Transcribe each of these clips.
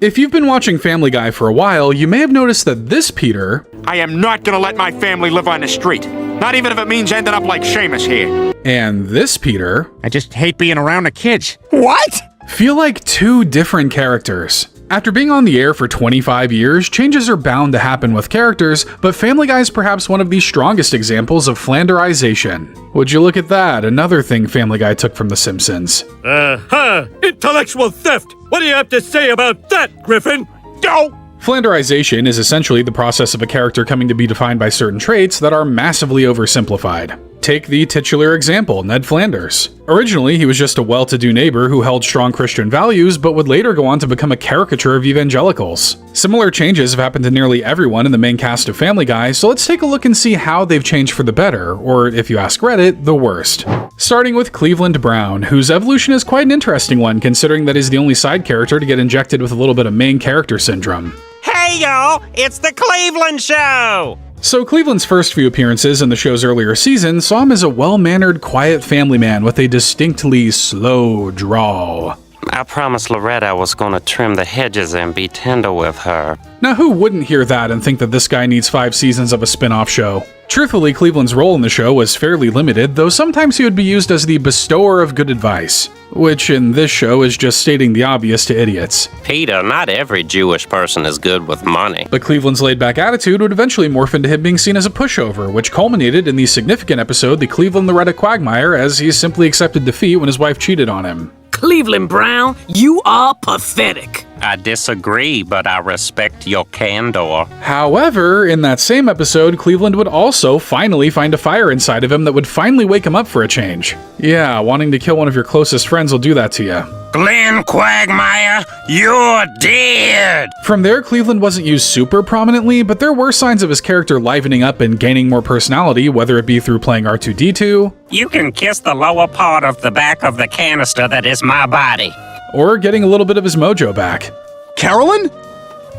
If you've been watching Family Guy for a while, you may have noticed that this Peter... I am not gonna let my family live on the street. Not even if it means ending up like Seamus here. And this Peter... I just hate being around the kids. What? feel like two different characters. After being on the air for 25 years, changes are bound to happen with characters, but Family Guy is perhaps one of the strongest examples of Flanderization. Would you look at that, another thing Family Guy took from The Simpsons. Intellectual theft! What do you have to say about that, Griffin? Go! Flanderization is essentially the process of a character coming to be defined by certain traits that are massively oversimplified. Take the titular example, Ned Flanders. Originally, he was just a well-to-do neighbor who held strong Christian values, but would later go on to become a caricature of evangelicals. Similar changes have happened to nearly everyone in the main cast of Family Guy, so let's take a look and see how they've changed for the better, or if you ask Reddit, the worst. Starting with Cleveland Brown, whose evolution is quite an interesting one considering that he's the only side character to get injected with a little bit of main character syndrome. Hey y'all, it's the Cleveland Show! So Cleveland's first few appearances in the show's earlier season saw him as a well-mannered, quiet family man with a distinctly slow drawl. I promised Loretta I was going to trim the hedges and be tender with her. Now who wouldn't hear that and think that this guy needs 5 seasons of a spin-off show? Truthfully, Cleveland's role in the show was fairly limited, though sometimes he would be used as the bestower of good advice, which in this show is just stating the obvious to idiots. Peter, not every Jewish person is good with money. But Cleveland's laid-back attitude would eventually morph into him being seen as a pushover, which culminated in the significant episode The Cleveland-Loretta Quagmire, as he simply accepted defeat when his wife cheated on him. Cleveland Brown, you are pathetic. I disagree, but I respect your candor. However, in that same episode, Cleveland would also finally find a fire inside of him that would finally wake him up for a change. Yeah, wanting to kill one of your closest friends will do that to you. Glenn Quagmire, you're dead! From there, Cleveland wasn't used super prominently, but there were signs of his character livening up and gaining more personality, whether it be through playing R2-D2, You can kiss the lower part of the back of the canister that is my body. or getting a little bit of his mojo back. Carolyn?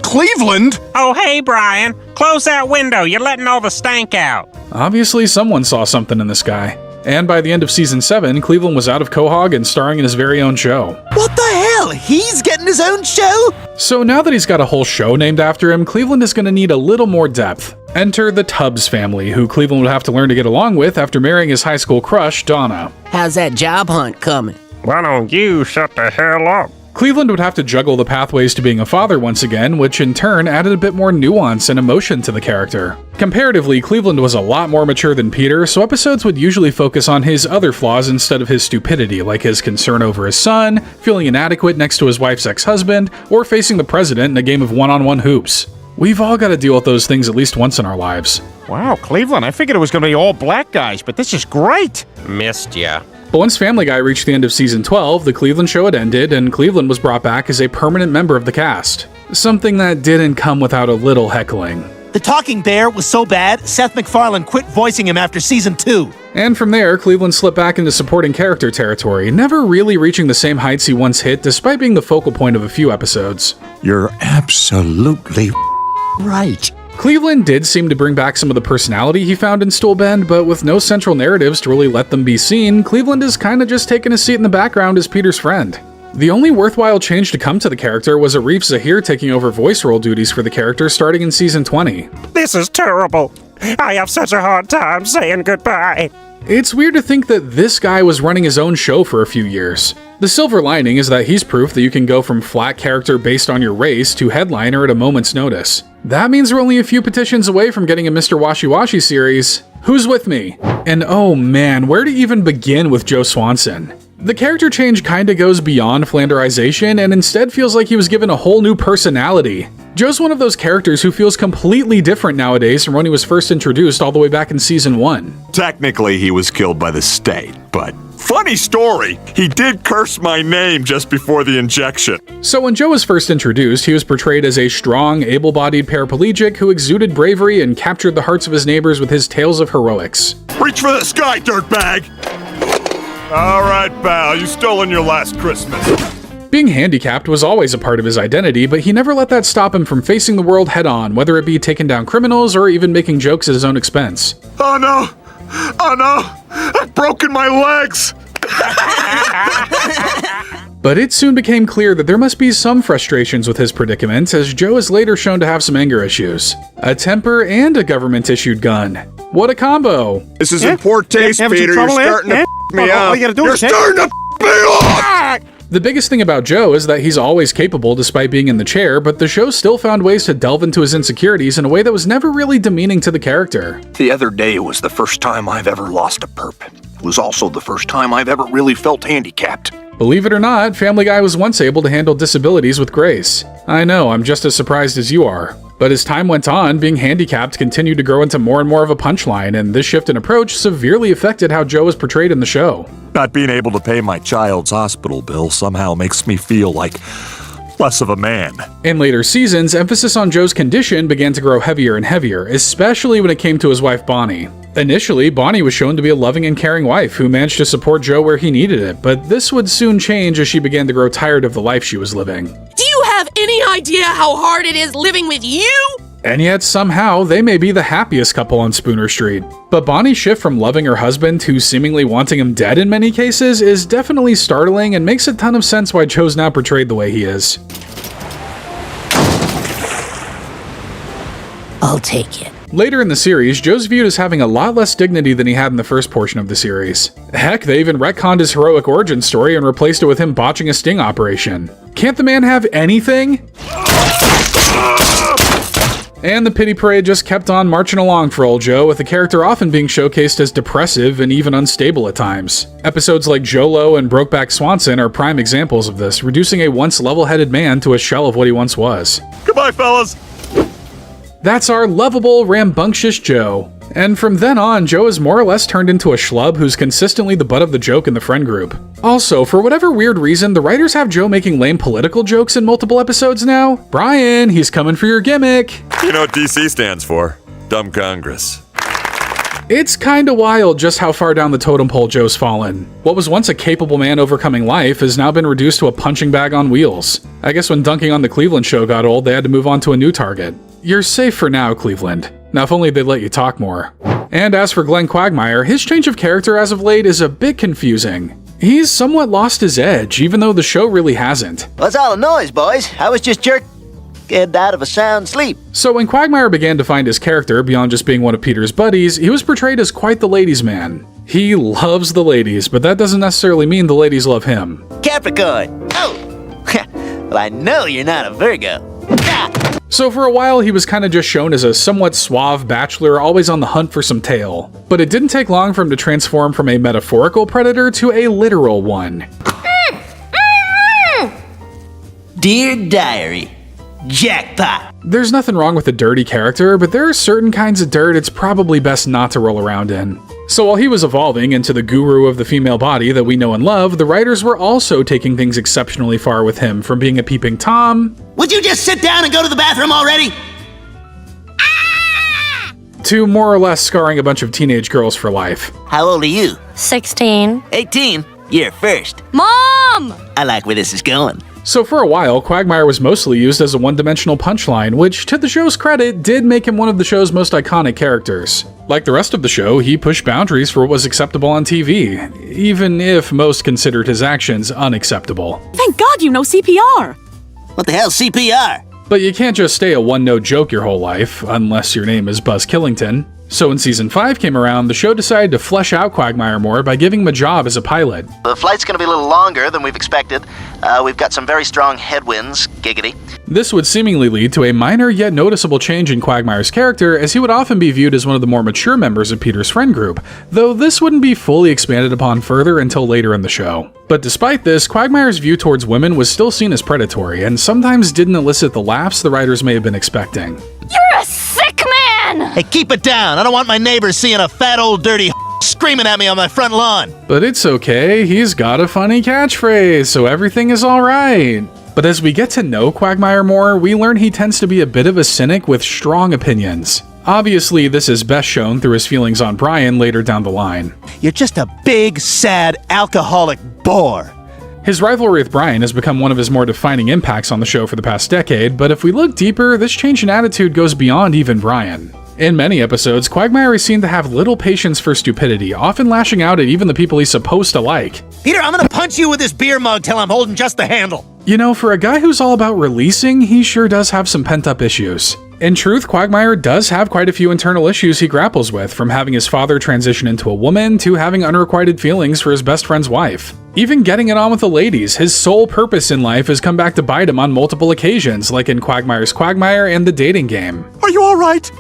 Cleveland? Oh, hey, Brian. Close that window. You're letting all the stank out. Obviously, someone saw something in this guy. And by the end of season 7, Cleveland was out of Quahog and starring in his very own show. What the hell? He's getting his own show? So now that he's got a whole show named after him, Cleveland is going to need a little more depth. Enter the Tubbs family, who Cleveland would have to learn to get along with after marrying his high school crush, Donna. How's that job hunt coming? Why don't you shut the hell up? Cleveland would have to juggle the pathways to being a father once again, which in turn added a bit more nuance and emotion to the character. Comparatively, Cleveland was a lot more mature than Peter, so episodes would usually focus on his other flaws instead of his stupidity, like his concern over his son, feeling inadequate next to his wife's ex-husband, or facing the president in a game of one-on-one hoops. We've all got to deal with those things at least once in our lives. Wow, Cleveland, I figured it was going to be all black guys, but this is great. Missed ya. But once Family Guy reached the end of season 12, the Cleveland show had ended, and Cleveland was brought back as a permanent member of the cast. Something that didn't come without a little heckling. The talking bear was so bad, Seth MacFarlane quit voicing him after season 2. And from there, Cleveland slipped back into supporting character territory, never really reaching the same heights he once hit despite being the focal point of a few episodes. You're absolutely right. Cleveland did seem to bring back some of the personality he found in Stool Bend, but with no central narratives to really let them be seen, Cleveland is kinda just taking a seat in the background as Peter's friend. The only worthwhile change to come to the character was Arif Zahir taking over voice role duties for the character starting in season 20. This is terrible. I have such a hard time saying goodbye. It's weird to think that this guy was running his own show for a few years. The silver lining is that he's proof that you can go from flat character based on your race to headliner at a moment's notice. That means we're only a few petitions away from getting a Mr. Washi Washi series. Who's with me? And oh man, where to even begin with Joe Swanson? The character change kinda goes beyond Flanderization and instead feels like he was given a whole new personality. Joe's one of those characters who feels completely different nowadays from when he was first introduced all the way back in season 1. Technically, he was killed by the state, but funny story, he did curse my name just before the injection. So when Joe was first introduced, he was portrayed as a strong, able-bodied paraplegic who exuded bravery and captured the hearts of his neighbors with his tales of heroics. Reach for the sky, dirtbag! All right, pal, you stolen your last Christmas. Being handicapped was always a part of his identity, but he never let that stop him from facing the world head-on, whether it be taking down criminals or even making jokes at his own expense. Oh no! Oh no! I've broken my legs! But it soon became clear that there must be some frustrations with his predicament, as Joe is later shown to have some anger issues. A temper and a government-issued gun. What a combo! This is in poor taste, Having some Peter. You're trouble, starting to eh? me All off. you gotta do You're is take- starting to me off! The biggest thing about Joe is that he's always capable despite being in the chair, but the show still found ways to delve into his insecurities in a way that was never really demeaning to the character. The other day was the first time I've ever lost a perp. It was also the first time I've ever really felt handicapped. Believe it or not, Family Guy was once able to handle disabilities with grace. I know, I'm just as surprised as you are. But as time went on, being handicapped continued to grow into more and more of a punchline, and this shift in approach severely affected how Joe was portrayed in the show. Not being able to pay my child's hospital bill somehow makes me feel like less of a man. In later seasons, emphasis on Joe's condition began to grow heavier and heavier, especially when it came to his wife Bonnie. Initially, Bonnie was shown to be a loving and caring wife who managed to support Joe where he needed it, but this would soon change as she began to grow tired of the life she was living. Do you have any idea how hard it is living with you? And yet, somehow, they may be the happiest couple on Spooner Street. But Bonnie's shift from loving her husband to seemingly wanting him dead in many cases is definitely startling and makes a ton of sense why Joe's now portrayed the way he is. I'll take it. Later in the series, Joe's viewed as having a lot less dignity than he had in the first portion of the series. Heck, they even retconned his heroic origin story and replaced it with him botching a sting operation. Can't the man have anything? And the pity parade just kept on marching along for old Joe, with the character often being showcased as depressive and even unstable at times. Episodes like Jolo and Brokeback Swanson are prime examples of this, reducing a once level-headed man to a shell of what he once was. Goodbye, fellas. That's our lovable, rambunctious Joe. And from then on, Joe is more or less turned into a schlub who's consistently the butt of the joke in the friend group. Also, for whatever weird reason, the writers have Joe making lame political jokes in multiple episodes now. Brian, he's coming for your gimmick. You know what DC stands for? Dumb Congress. It's kinda wild just how far down the totem pole Joe's fallen. What was once a capable man overcoming life has now been reduced to a punching bag on wheels. I guess when dunking on the Cleveland show got old, they had to move on to a new target. You're safe for now, Cleveland. Now if only they'd let you talk more. And as for Glenn Quagmire, his change of character as of late is a bit confusing. He's somewhat lost his edge, even though the show really hasn't. What's all the noise, boys? I was just getting out of a sound sleep. So when Quagmire began to find his character beyond just being one of Peter's buddies, he was portrayed as quite the ladies' man. He loves the ladies, but that doesn't necessarily mean the ladies love him. Capricorn. Oh, well, I know you're not a Virgo. So for a while, he was kind of just shown as a somewhat suave bachelor, always on the hunt for some tail. But it didn't take long for him to transform from a metaphorical predator to a literal one. Dear Diary, jackpot. There's nothing wrong with a dirty character, but there are certain kinds of dirt it's probably best not to roll around in. So while he was evolving into the guru of the female body that we know and love, the writers were also taking things exceptionally far with him, from being a peeping Tom... Would you just sit down and go to the bathroom already? ...to more or less scarring a bunch of teenage girls for life. How old are you? 16. 18. You're first. Mom! I like where this is going. So for a while, Quagmire was mostly used as a one-dimensional punchline, which, to the show's credit, did make him one of the show's most iconic characters. Like the rest of the show, he pushed boundaries for what was acceptable on TV, even if most considered his actions unacceptable. Thank God you know CPR! What the hell's CPR? But you can't just stay a one-note joke your whole life, unless your name is Buzz Killington. So when Season 5 came around, the show decided to flesh out Quagmire more by giving him a job as a pilot. The flight's gonna be a little longer than we've expected. We've got some very strong headwinds, giggity. This would seemingly lead to a minor yet noticeable change in Quagmire's character, as he would often be viewed as one of the more mature members of Peter's friend group, though this wouldn't be fully expanded upon further until later in the show. But despite this, Quagmire's view towards women was still seen as predatory, and sometimes didn't elicit the laughs the writers may have been expecting. You're a sick man! Hey, keep it down. I don't want my neighbors seeing a fat old dirty screaming at me on my front lawn. But it's okay, he's got a funny catchphrase, so everything is alright. But as we get to know Quagmire more, we learn he tends to be a bit of a cynic with strong opinions. Obviously, this is best shown through his feelings on Brian later down the line. You're just a big, sad, alcoholic bore. His rivalry with Brian has become one of his more defining impacts on the show for the past decade, but if we look deeper, this change in attitude goes beyond even Brian. In many episodes, Quagmire is seen to have little patience for stupidity, often lashing out at even the people he's supposed to like. Peter, I'm gonna punch you with this beer mug till I'm holding just the handle. You know, for a guy who's all about releasing, he sure does have some pent-up issues. In truth, Quagmire does have quite a few internal issues he grapples with, from having his father transition into a woman to having unrequited feelings for his best friend's wife. Even getting it on with the ladies, his sole purpose in life has come back to bite him on multiple occasions, like in Quagmire's Quagmire and The Dating Game. Are you all right?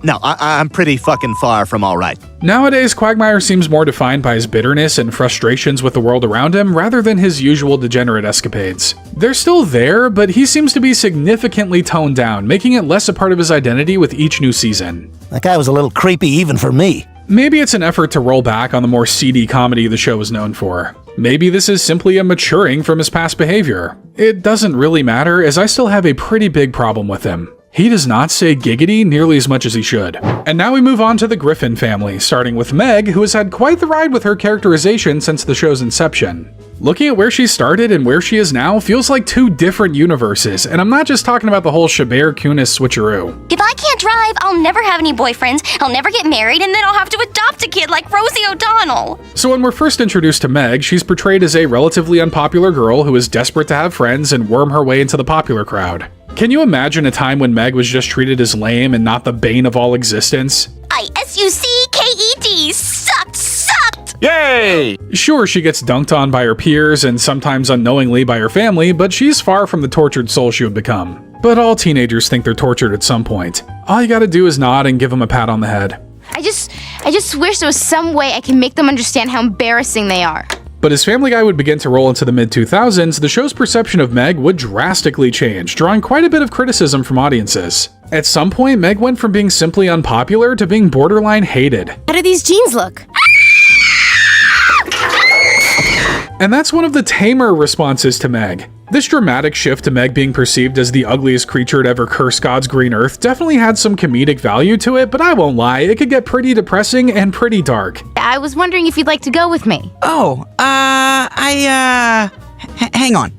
No, I'm pretty fucking far from all right. Nowadays, Quagmire seems more defined by his bitterness and frustrations with the world around him rather than his usual degenerate escapades. They're still there, but he seems to be significantly toned down, making it less a part of his identity with each new season. That guy was a little creepy even for me. Maybe it's an effort to roll back on the more seedy comedy the show is known for. Maybe this is simply a maturing from his past behavior. It doesn't really matter, as I still have a pretty big problem with him. He does not say giggity nearly as much as he should. And now we move on to the Griffin family, starting with Meg, who has had quite the ride with her characterization since the show's inception. Looking at where she started and where she is now feels like two different universes, and I'm not just talking about the whole Chabert-Kunis switcheroo. If I can't drive, I'll never have any boyfriends, I'll never get married, and then I'll have to adopt a kid like Rosie O'Donnell. So when we're first introduced to Meg, she's portrayed as a relatively unpopular girl who is desperate to have friends and worm her way into the popular crowd. Can you imagine a time when Meg was just treated as lame and not the bane of all existence? ISUCKET sucked! Yay! Sure, she gets dunked on by her peers and sometimes unknowingly by her family, but she's far from the tortured soul she would become. But all teenagers think they're tortured at some point. All you gotta do is nod and give them a pat on the head. I just wish there was some way I can make them understand how embarrassing they are. But as Family Guy would begin to roll into the mid-2000s, the show's perception of Meg would drastically change, drawing quite a bit of criticism from audiences. At some point, Meg went from being simply unpopular to being borderline hated. How do these jeans look? And that's one of the tamer responses to Meg. This dramatic shift to Meg being perceived as the ugliest creature to ever curse God's green earth definitely had some comedic value to it, but I won't lie, it could get pretty depressing and pretty dark. I was wondering if you'd like to go with me. Oh, hang on.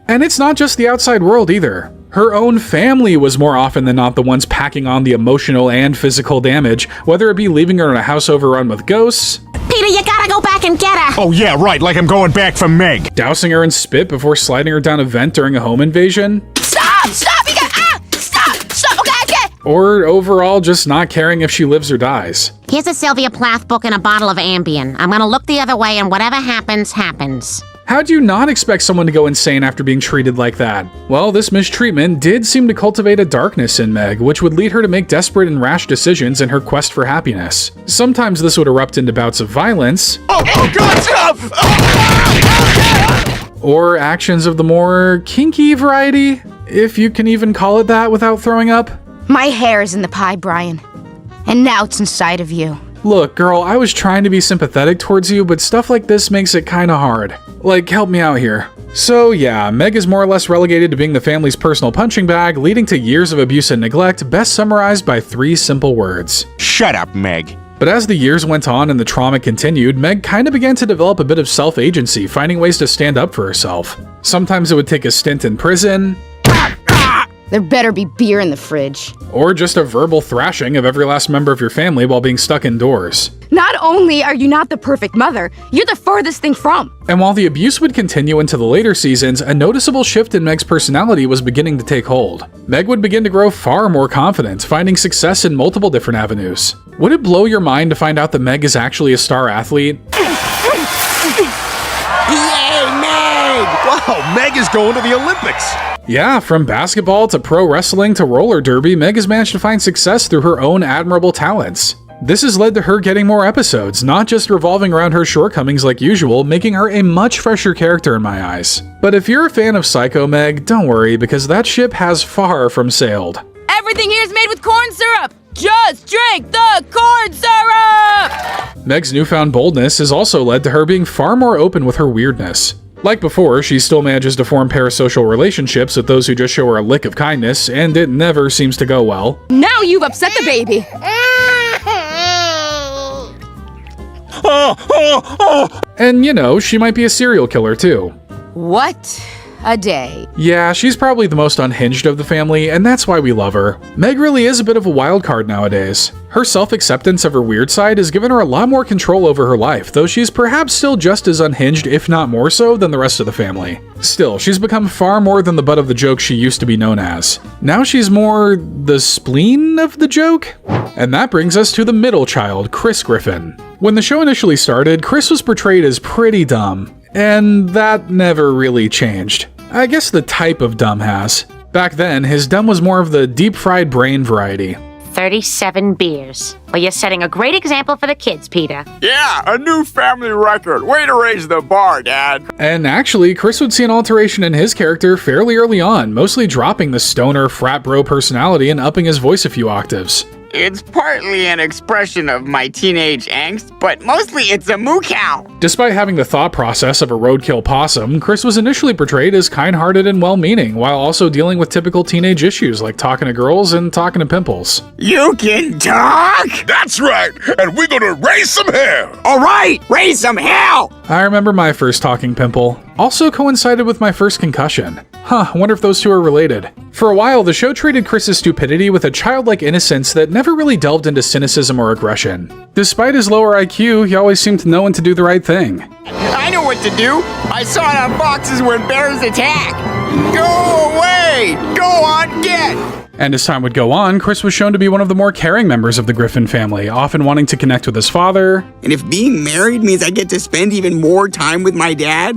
And it's not just the outside world either. Her own family was more often than not the ones packing on the emotional and physical damage, whether it be leaving her in a house overrun with ghosts, Peter, you gotta go back and get her! Oh yeah, right, like I'm going back for Meg. dousing her in spit before sliding her down a vent during a home invasion, Stop! Stop! You got Stop! Okay. or overall just not caring if she lives or dies. Here's a Sylvia Plath book and a bottle of Ambien. I'm gonna look the other way and whatever happens, happens. How'd you not expect someone to go insane after being treated like that? Well, this mistreatment did seem to cultivate a darkness in Meg, which would lead her to make desperate and rash decisions in her quest for happiness. Sometimes this would erupt into bouts of violence, or actions of the more kinky variety, if you can even call it that without throwing up. My hair is in the pie, Brian. And now it's inside of you. Look, girl, I was trying to be sympathetic towards you, but stuff like this makes it kinda hard. Like, help me out here. So yeah, Meg is more or less relegated to being the family's personal punching bag, leading to years of abuse and neglect, best summarized by 3 simple words. Shut up, Meg. But as the years went on and the trauma continued, Meg kinda began to develop a bit of self-agency, finding ways to stand up for herself. Sometimes it would take a stint in prison, There better be beer in the fridge. or just a verbal thrashing of every last member of your family while being stuck indoors. Not only are you not the perfect mother, you're the furthest thing from. And while the abuse would continue into the later seasons, a noticeable shift in Meg's personality was beginning to take hold. Meg would begin to grow far more confident, finding success in multiple different avenues. Would it blow your mind to find out that Meg is actually a star athlete? Yay, Meg! Wow, Meg is going to the Olympics! Yeah, from basketball to pro wrestling to roller derby, Meg has managed to find success through her own admirable talents. This has led to her getting more episodes, not just revolving around her shortcomings like usual, making her a much fresher character in my eyes. But if you're a fan of Psycho Meg, don't worry, because that ship has far from sailed. Everything here is made with corn syrup! Just drink the corn syrup! Meg's newfound boldness has also led to her being far more open with her weirdness. Like before, she still manages to form parasocial relationships with those who just show her a lick of kindness, and it never seems to go well. Now you've upset the baby! And you know, she might be a serial killer too. What a day. Yeah, she's probably the most unhinged of the family, and that's why we love her. Meg really is a bit of a wild card nowadays. Her self-acceptance of her weird side has given her a lot more control over her life, though she's perhaps still just as unhinged, if not more so, than the rest of the family. Still, she's become far more than the butt of the joke she used to be known as. Now she's more the spleen of the joke? And that brings us to the middle child, Chris Griffin. When the show initially started, Chris was portrayed as pretty dumb, and that never really changed. I guess the type of dumb has. Back then, his dumb was more of the deep-fried brain variety. 37 beers. Well, you're setting a great example for the kids, Peter. Yeah, a new family record. Way to raise the bar, Dad. And actually, Chris would see an alteration in his character fairly early on, mostly dropping the stoner frat bro personality and upping his voice a few octaves. It's partly an expression of my teenage angst, but mostly it's a moo cow. Despite having the thought process of a roadkill possum, Chris was initially portrayed as kind-hearted and well-meaning, while also dealing with typical teenage issues like talking to girls and talking to pimples. You can talk? That's right, and we're gonna raise some hell. All right, raise some hell. I remember my first talking pimple. Also coincided with my first concussion. Huh, I wonder if those two are related. For a while, the show treated Chris's stupidity with a childlike innocence that never really delved into cynicism or aggression. Despite his lower IQ, he always seemed to know when to do the right thing. I know what to do. I saw it on boxes when bears attack. Go away! Go on, get! And as time would go on, Chris was shown to be one of the more caring members of the Griffin family, often wanting to connect with his father. And if being married means I get to spend even more time with my dad,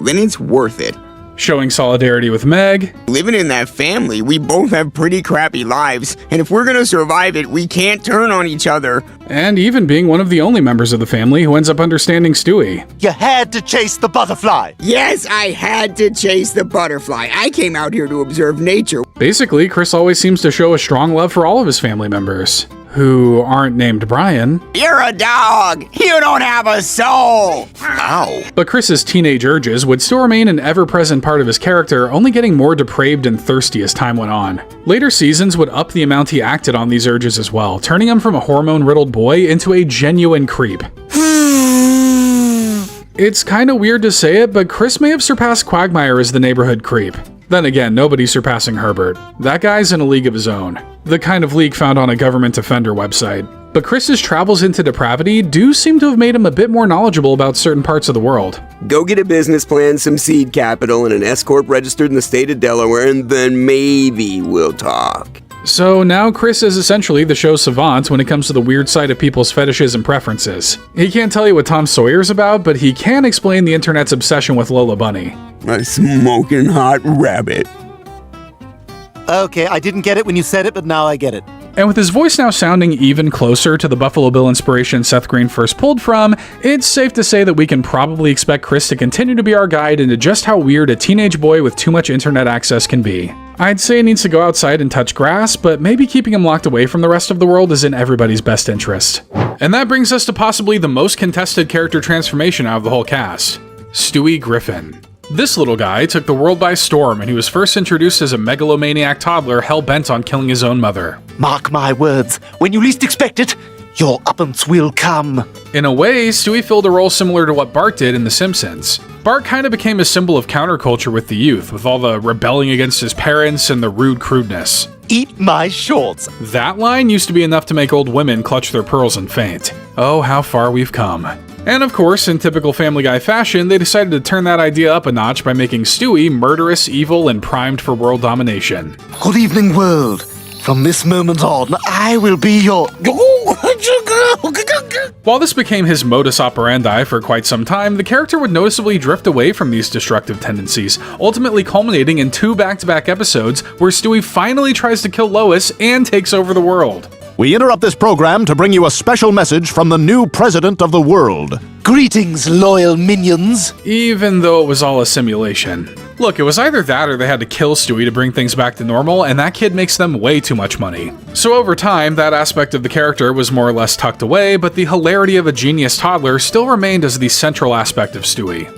then it's worth it. Showing solidarity with Meg. Living in that family, we both have pretty crappy lives, and if we're gonna survive it, we can't turn on each other. And even being one of the only members of the family who ends up understanding Stewie. You had to chase the butterfly. Yes, I had to chase the butterfly. I came out here to observe nature. Basically, Chris always seems to show a strong love for all of his family members, who aren't named Brian. You're a dog! You don't have a soul! Ow. But Chris's teenage urges would still remain an ever-present part of his character, only getting more depraved and thirsty as time went on. Later seasons would up the amount he acted on these urges as well, turning him from a hormone-riddled boy into a genuine creep. It's kinda weird to say it, but Chris may have surpassed Quagmire as the neighborhood creep. Then again, nobody's surpassing Herbert. That guy's in a league of his own. The kind of league found on a government offender website. But Chris's travels into depravity do seem to have made him a bit more knowledgeable about certain parts of the world. Go get a business plan, some seed capital, and an S-Corp registered in the state of Delaware, and then maybe we'll talk. So now Chris is essentially the show's savant when it comes to the weird side of people's fetishes and preferences. He can't tell you what Tom Sawyer's about, but he can explain the internet's obsession with Lola Bunny. A smoking hot rabbit. Okay, I didn't get it when you said it, but now I get it. And with his voice now sounding even closer to the Buffalo Bill inspiration Seth Green first pulled from, it's safe to say that we can probably expect Chris to continue to be our guide into just how weird a teenage boy with too much internet access can be. I'd say he needs to go outside and touch grass, but maybe keeping him locked away from the rest of the world is in everybody's best interest. And that brings us to possibly the most contested character transformation out of the whole cast, Stewie Griffin. This little guy took the world by storm, and he was first introduced as a megalomaniac toddler hell-bent on killing his own mother. Mark my words, when you least expect it, your uppance will come. In a way, Stewie filled a role similar to what Bart did in The Simpsons. Bart kind of became a symbol of counterculture with the youth, with all the rebelling against his parents and the rude crudeness. Eat my shorts. That line used to be enough to make old women clutch their pearls and faint. Oh, how far we've come. And of course, in typical Family Guy fashion, they decided to turn that idea up a notch by making Stewie murderous, evil, and primed for world domination. Good evening, world. From this moment on, I will be your... While this became his modus operandi for quite some time, the character would noticeably drift away from these destructive tendencies, ultimately culminating in 2 back-to-back episodes where Stewie finally tries to kill Lois and takes over the world. We interrupt this program to bring you a special message from the new president of the world. Greetings, loyal minions. Even though it was all a simulation. Look, it was either that or they had to kill Stewie to bring things back to normal, and that kid makes them way too much money. So over time, that aspect of the character was more or less tucked away, but the hilarity of a genius toddler still remained as the central aspect of Stewie.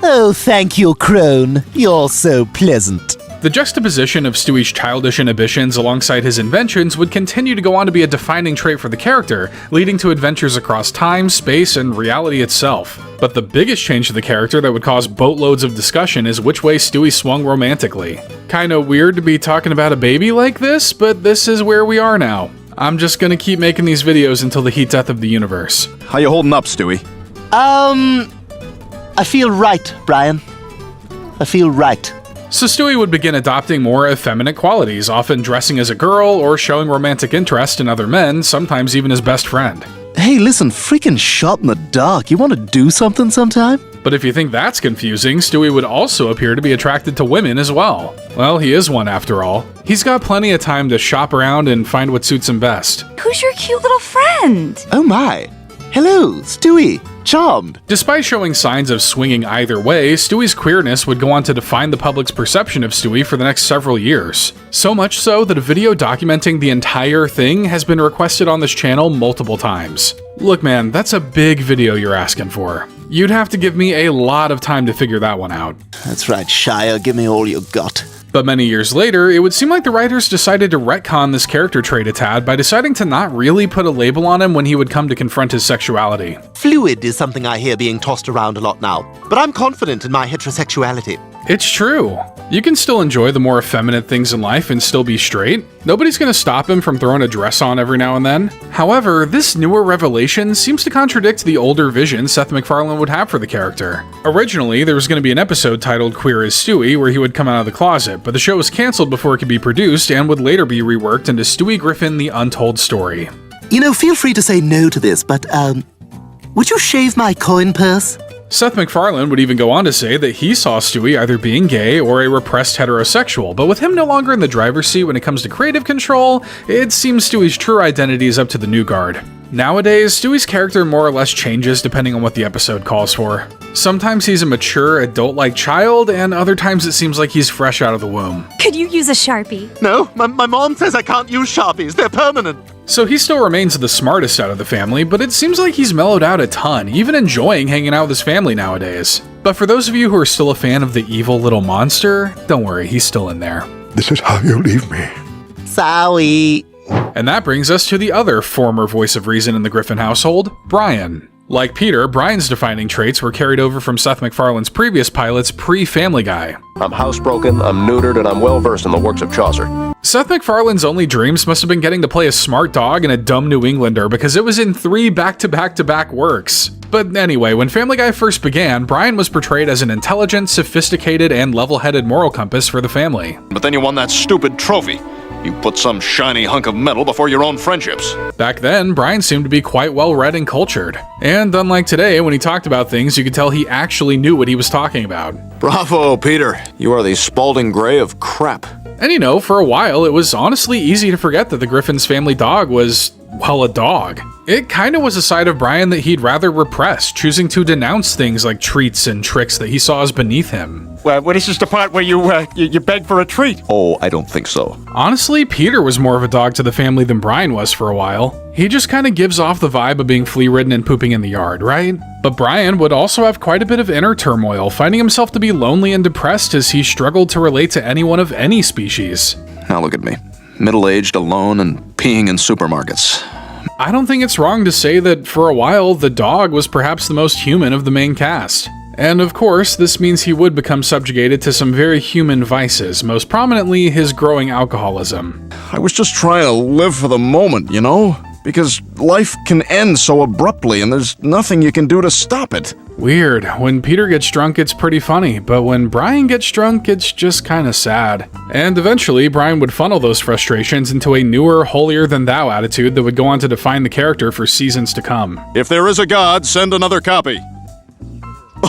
Oh, thank you, Crone. You're so pleasant. The juxtaposition of Stewie's childish inhibitions alongside his inventions would continue to go on to be a defining trait for the character, leading to adventures across time, space, and reality itself. But the biggest change to the character that would cause boatloads of discussion is which way Stewie swung romantically. Kinda weird to be talking about a baby like this, but this is where we are now. I'm just gonna keep making these videos until the heat death of the universe. How you holding up, Stewie? I feel right, Brian. I feel right. So Stewie would begin adopting more effeminate qualities, often dressing as a girl or showing romantic interest in other men, sometimes even his best friend. Hey, listen, freaking shot in the dark. You want to do something sometime? But if you think that's confusing, Stewie would also appear to be attracted to women as well. Well, he is one after all. He's got plenty of time to shop around and find what suits him best. Who's your cute little friend? Oh my. Hello, Stewie. Charmed. Despite showing signs of swinging either way, Stewie's queerness would go on to define the public's perception of Stewie for the next several years. So much so that a video documenting the entire thing has been requested on this channel multiple times. Look man, that's a big video you're asking for. You'd have to give me a lot of time to figure that one out. That's right, Shia. Give me all you got. But many years later, it would seem like the writers decided to retcon this character trait a tad by deciding to not really put a label on him when he would come to confront his sexuality. Fluid is something I hear being tossed around a lot now, but I'm confident in my heterosexuality. It's true. You can still enjoy the more effeminate things in life and still be straight. Nobody's gonna stop him from throwing a dress on every now and then. However, this newer revelation seems to contradict the older vision Seth MacFarlane would have for the character. Originally, there was gonna be an episode titled Queer as Stewie where he would come out of the closet, but the show was cancelled before it could be produced and would later be reworked into Stewie Griffin: The Untold Story. You know, feel free to say no to this, but, would you shave my coin purse? Seth MacFarlane would even go on to say that he saw Stewie either being gay or a repressed heterosexual, but with him no longer in the driver's seat when it comes to creative control, it seems Stewie's true identity is up to the new guard. Nowadays, Stewie's character more or less changes depending on what the episode calls for. Sometimes he's a mature, adult-like child, and other times it seems like he's fresh out of the womb. Could you use a Sharpie? No, my mom says I can't use Sharpies. They're permanent. So he still remains the smartest out of the family, but it seems like he's mellowed out a ton, even enjoying hanging out with his family nowadays. But for those of you who are still a fan of the evil little monster, don't worry, he's still in there. This is how you leave me. Sorry. And that brings us to the other former voice of reason in the Griffin household, Brian. Like Peter, Brian's defining traits were carried over from Seth MacFarlane's previous pilots pre-Family Guy. I'm housebroken, I'm neutered, and I'm well-versed in the works of Chaucer. Seth MacFarlane's only dreams must have been getting to play a smart dog and a dumb New Englander because it was in 3 back-to-back-to-back works. But anyway, when Family Guy first began, Brian was portrayed as an intelligent, sophisticated, and level-headed moral compass for the family. But then you won that stupid trophy. You put some shiny hunk of metal before your own friendships. Back then, Brian seemed to be quite well-read and cultured. And unlike today, when he talked about things, you could tell he actually knew what he was talking about. Bravo, Peter. You are the Spalding Gray of crap. And you know, for a while, it was honestly easy to forget that the Griffin's family dog was, well, a dog. It kinda was a side of Brian that he'd rather repress, choosing to denounce things like treats and tricks that he saw as beneath him. Well, this is the part where you beg for a treat. Oh, I don't think so. Honestly, Peter was more of a dog to the family than Brian was for a while. He just kinda gives off the vibe of being flea-ridden and pooping in the yard, right? But Brian would also have quite a bit of inner turmoil, finding himself to be lonely and depressed as he struggled to relate to anyone of any species. Now look at me. Middle-aged, alone, and peeing in supermarkets. I don't think it's wrong to say that for a while, the dog was perhaps the most human of the main cast. And of course, this means he would become subjugated to some very human vices, most prominently his growing alcoholism. I was just trying to live for the moment, you know? Because life can end so abruptly and there's nothing you can do to stop it. Weird. When Peter gets drunk, it's pretty funny, but when Brian gets drunk, it's just kinda sad. And eventually, Brian would funnel those frustrations into a newer, holier-than-thou attitude that would go on to define the character for seasons to come. If there is a God, send another copy.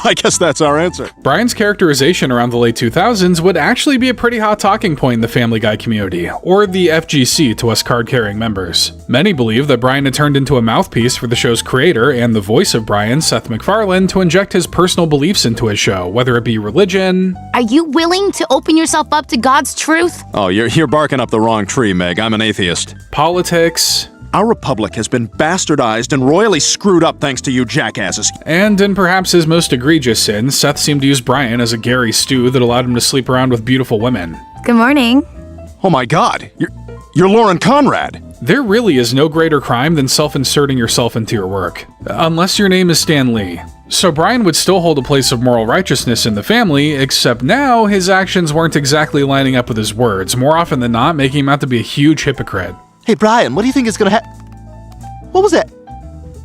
I guess that's our answer. Brian's characterization around the late 2000s would actually be a pretty hot talking point in the Family Guy community, or the FGC to us card-carrying members. Many believe that Brian had turned into a mouthpiece for the show's creator and the voice of Brian, Seth MacFarlane, to inject his personal beliefs into his show, whether it be religion... Are you willing to open yourself up to God's truth? Oh, you're barking up the wrong tree, Meg. I'm an atheist. Politics... Our republic has been bastardized and royally screwed up thanks to you jackasses. And in perhaps his most egregious sin, Seth seemed to use Brian as a Gary stew that allowed him to sleep around with beautiful women. Good morning. Oh my god, you're Lauren Conrad. There really is no greater crime than self-inserting yourself into your work. Unless your name is Stan Lee. So Brian would still hold a place of moral righteousness in the family, except now his actions weren't exactly lining up with his words, more often than not making him out to be a huge hypocrite. Hey, Brian, what do you think is gonna happen? What was that?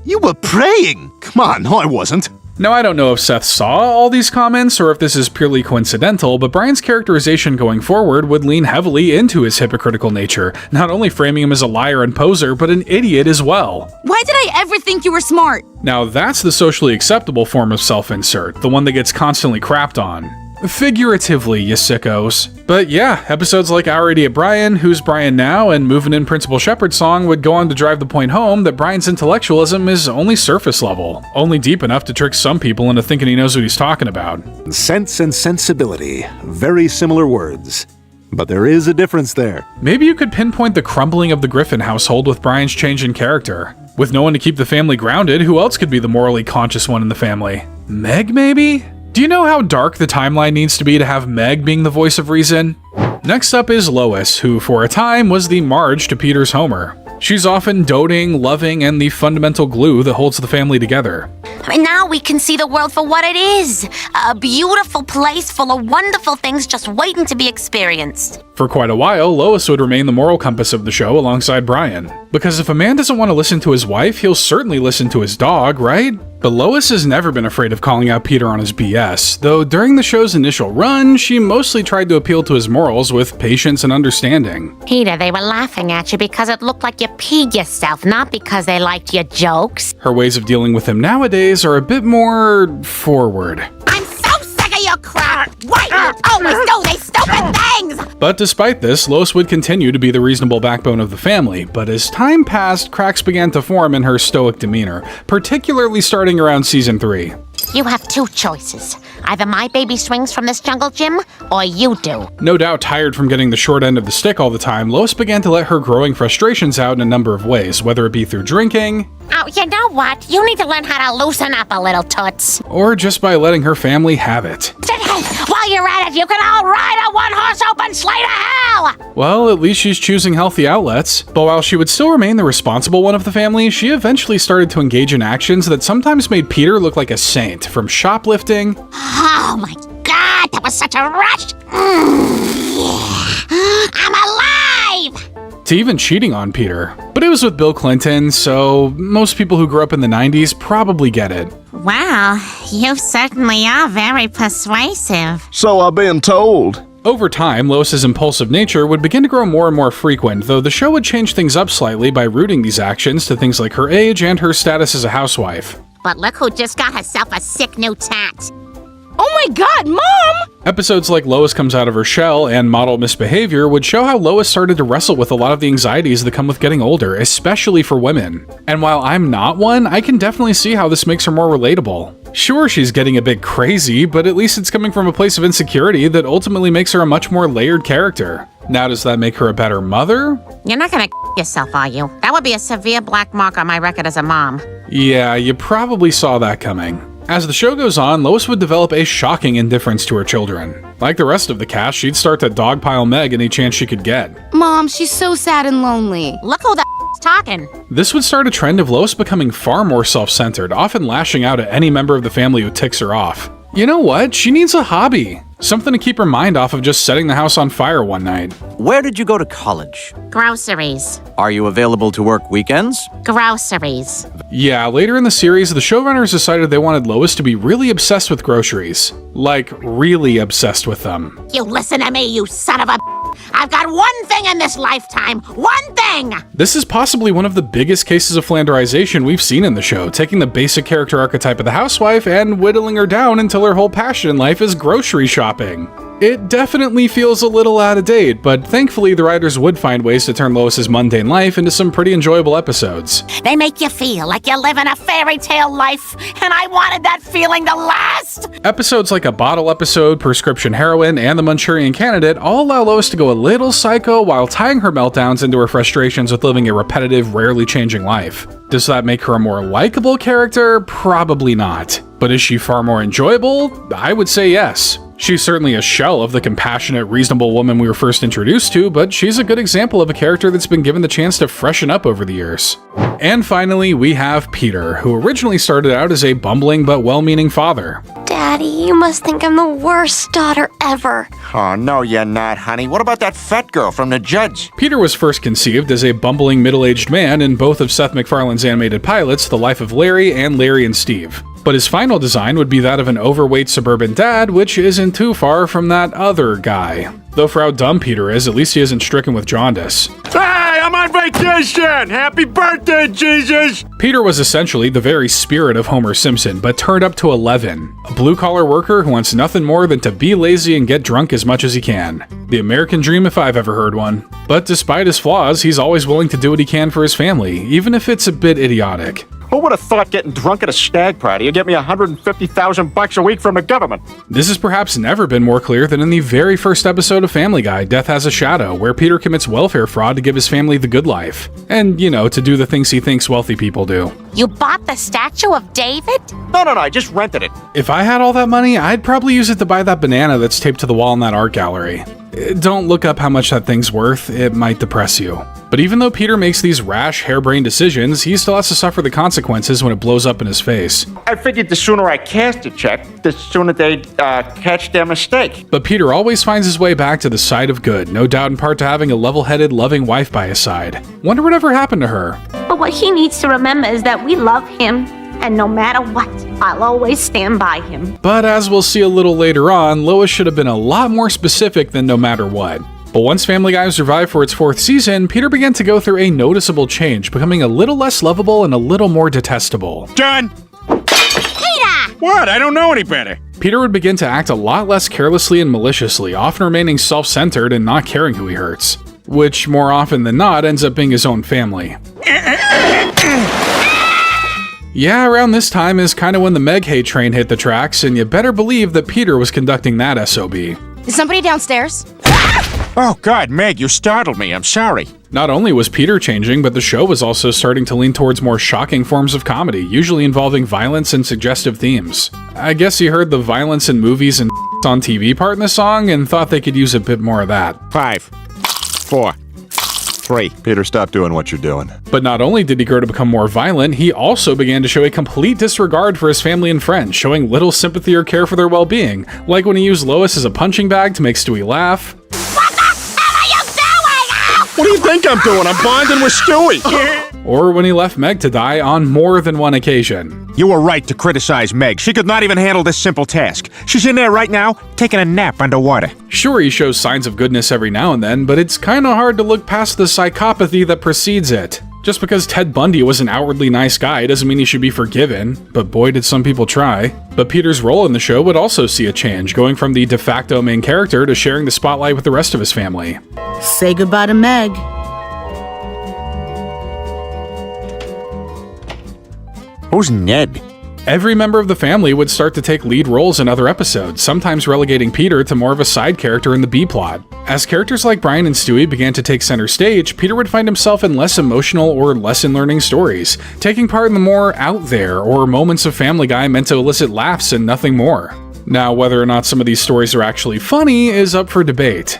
You were praying! Come on, no, I wasn't. Now, I don't know if Seth saw all these comments or if this is purely coincidental, but Brian's characterization going forward would lean heavily into his hypocritical nature, not only framing him as a liar and poser, but an idiot as well. Why did I ever think you were smart? Now, that's the socially acceptable form of self-insert, the one that gets constantly crapped on. Figuratively, you sickos. But yeah, episodes like Our Idiot Brian, Who's Brian Now, and Movin' In Principal Shepherd's Song would go on to drive the point home that Brian's intellectualism is only surface level, only deep enough to trick some people into thinking he knows what he's talking about. Sense and sensibility, very similar words. But there is a difference there. Maybe you could pinpoint the crumbling of the Griffin household with Brian's change in character. With no one to keep the family grounded, who else could be the morally conscious one in the family? Meg, maybe? Do you know how dark the timeline needs to be to have Meg being the voice of reason? Next up is Lois, who for a time was the Marge to Peter's Homer. She's often doting, loving, and the fundamental glue that holds the family together. And now we can see the world for what it is. A beautiful place full of wonderful things just waiting to be experienced. For quite a while, Lois would remain the moral compass of the show alongside Brian. Because if a man doesn't want to listen to his wife, he'll certainly listen to his dog, right? But Lois has never been afraid of calling out Peter on his BS, though during the show's initial run, she mostly tried to appeal to his morals with patience and understanding. Peter, they were laughing at you because it looked like you peed yourself, not because they liked your jokes. Her ways of dealing with him nowadays are a bit more forward. I'm so sick of your crap! Why do you always do these stupid things? But despite this, Lois would continue to be the reasonable backbone of the family, but as time passed, cracks began to form in her stoic demeanor, particularly starting around season 3. You have two choices. Either my baby swings from this jungle gym, or you do. No doubt tired from getting the short end of the stick all the time, Lois began to let her growing frustrations out in a number of ways, whether it be through drinking, Oh, you know what? You need to learn how to loosen up a little, Toots. or just by letting her family have it. Hey, while you're at it, you can all ride a one-horse open sleigh to hell! Well, at least she's choosing healthy outlets. But while she would still remain the responsible one of the family, she eventually started to engage in actions that sometimes made Peter look like a saint, from shoplifting, Oh my god, that was such a rush! I'm alive! to even cheating on Peter. But it was with Bill Clinton, so most people who grew up in the 90s probably get it. Well, you certainly are very persuasive. So I've been told. Over time, Lois's impulsive nature would begin to grow more and more frequent, though the show would change things up slightly by rooting these actions to things like her age and her status as a housewife. But look who just got herself a sick new tat. Oh my god, Mom! Episodes like Lois Comes Out of Her Shell and Model Misbehavior would show how Lois started to wrestle with a lot of the anxieties that come with getting older, especially for women. And while I'm not one, I can definitely see how this makes her more relatable. Sure, she's getting a bit crazy, but at least it's coming from a place of insecurity that ultimately makes her a much more layered character. Now, does that make her a better mother? You're not gonna yourself, are you? That would be a severe black mark on my record as a mom. Yeah, you probably saw that coming. As the show goes on, Lois would develop a shocking indifference to her children. Like the rest of the cast, she'd start to dogpile Meg any chance she could get. Mom, she's so sad and lonely. Look who the is talking. This would start a trend of Lois becoming far more self-centered, often lashing out at any member of the family who ticks her off. You know what? She needs a hobby. Something to keep her mind off of just setting the house on fire one night. Where did you go to college? Groceries. Are you available to work weekends? Groceries. Yeah, later in the series, the showrunners decided they wanted Lois to be really obsessed with groceries. Like, really obsessed with them. You listen to me, you son of a I've got one thing in this lifetime. One thing! This is possibly one of the biggest cases of Flanderization we've seen in the show, taking the basic character archetype of the housewife and whittling her down until her whole passion in life is grocery shopping. It definitely feels a little out of date, but thankfully the writers would find ways to turn Lois's mundane life into some pretty enjoyable episodes. They make you feel like you're living a fairy tale life, and I wanted that feeling to last! Episodes like A Bottle Episode, Prescription Heroin, and The Manchurian Candidate all allow Lois to go a little psycho while tying her meltdowns into her frustrations with living a repetitive, rarely changing life. Does that make her a more likable character? Probably not. But is she far more enjoyable? I would say yes. She's certainly a shell of the compassionate, reasonable woman we were first introduced to, but she's a good example of a character that's been given the chance to freshen up over the years. And finally, we have Peter, who originally started out as a bumbling but well-meaning father. Daddy, you must think I'm the worst daughter ever. Oh, no, you're not, honey. What about that fat girl from The Judge? Peter was first conceived as a bumbling middle-aged man in both of Seth MacFarlane's animated pilots, The Life of Larry and Larry and Steve. But his final design would be that of an overweight suburban dad, which isn't too far from that other guy. Though for how dumb Peter is, at least he isn't stricken with jaundice. Hey, I'm on vacation! Happy birthday, Jesus! Peter was essentially the very spirit of Homer Simpson, but turned up to 11. A blue-collar worker who wants nothing more than to be lazy and get drunk as much as he can. The American dream if I've ever heard one. But despite his flaws, he's always willing to do what he can for his family, even if it's a bit idiotic. Who would have thought getting drunk at a stag party would get me $150,000 a week from the government? This has perhaps never been more clear than in the very first episode of Family Guy, Death Has a Shadow, where Peter commits welfare fraud to give his family the good life. And, you know, to do the things he thinks wealthy people do. You bought the statue of David? No, I just rented it. If I had all that money, I'd probably use it to buy that banana that's taped to the wall in that art gallery. Don't look up how much that thing's worth, it might depress you. But even though Peter makes these rash, harebrained decisions, he still has to suffer the consequences when it blows up in his face. I figured the sooner I cast a check, the sooner they'd catch their mistake. But Peter always finds his way back to the side of good, no doubt in part to having a level-headed, loving wife by his side. Wonder whatever happened to her. But what he needs to remember is that we love him, and no matter what, I'll always stand by him. But as we'll see a little later on, Lois should have been a lot more specific than no matter what. But once Family Guy survived for its 4th season, Peter began to go through a noticeable change, becoming a little less lovable and a little more detestable. John! Peter! What? I don't know any better. Peter would begin to act a lot less carelessly and maliciously, often remaining self-centered and not caring who he hurts. Which, more often than not, ends up being his own family. Yeah, around this time is kinda when the Meg hate train hit the tracks, and you better believe that Peter was conducting that SOB. Is somebody downstairs? Oh, God, Meg, you startled me. I'm sorry. Not only was Peter changing, but the show was also starting to lean towards more shocking forms of comedy, usually involving violence and suggestive themes. I guess he heard the violence in movies and on TV part in the song and thought they could use a bit more of that. 5, 4, 3. Peter, stop doing what you're doing. But not only did he grow to become more violent, he also began to show a complete disregard for his family and friends, showing little sympathy or care for their well-being, like when he used Lois as a punching bag to make Stewie laugh. What do you think I'm doing? I'm bonding with Stewie. Or when he left Meg to die on more than one occasion. You were right to criticize Meg. She could not even handle this simple task. She's in there right now, taking a nap underwater. Sure, he shows signs of goodness every now and then, but it's kinda hard to look past the psychopathy that precedes it. Just because Ted Bundy was an outwardly nice guy doesn't mean he should be forgiven, but boy did some people try. But Peter's role in the show would also see a change, going from the de facto main character to sharing the spotlight with the rest of his family. Say goodbye to Meg. Who's Ned? Every member of the family would start to take lead roles in other episodes, sometimes relegating Peter to more of a side character in the B-plot. As characters like Brian and Stewie began to take center stage, Peter would find himself in less emotional or lesson-learning stories, taking part in the more out there or moments of Family Guy meant to elicit laughs and nothing more. Now, whether or not some of these stories are actually funny is up for debate.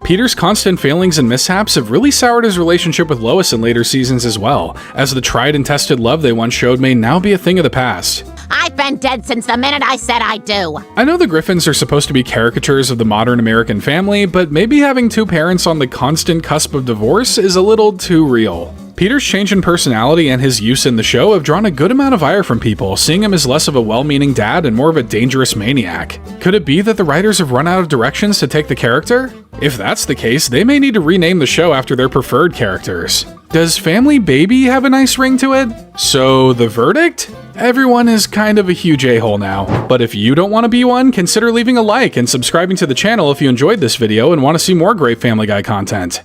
Peter's constant failings and mishaps have really soured his relationship with Lois in later seasons as well, as the tried and tested love they once showed may now be a thing of the past. I've been dead since the minute I said I do. I know the Griffins are supposed to be caricatures of the modern American family, but maybe having two parents on the constant cusp of divorce is a little too real. Peter's change in personality and his use in the show have drawn a good amount of ire from people, seeing him as less of a well-meaning dad and more of a dangerous maniac. Could it be that the writers have run out of directions to take the character? If that's the case, they may need to rename the show after their preferred characters. Does Family Baby have a nice ring to it? So, the verdict? Everyone is kind of a huge a-hole now. But if you don't want to be one, consider leaving a like and subscribing to the channel if you enjoyed this video and want to see more great Family Guy content.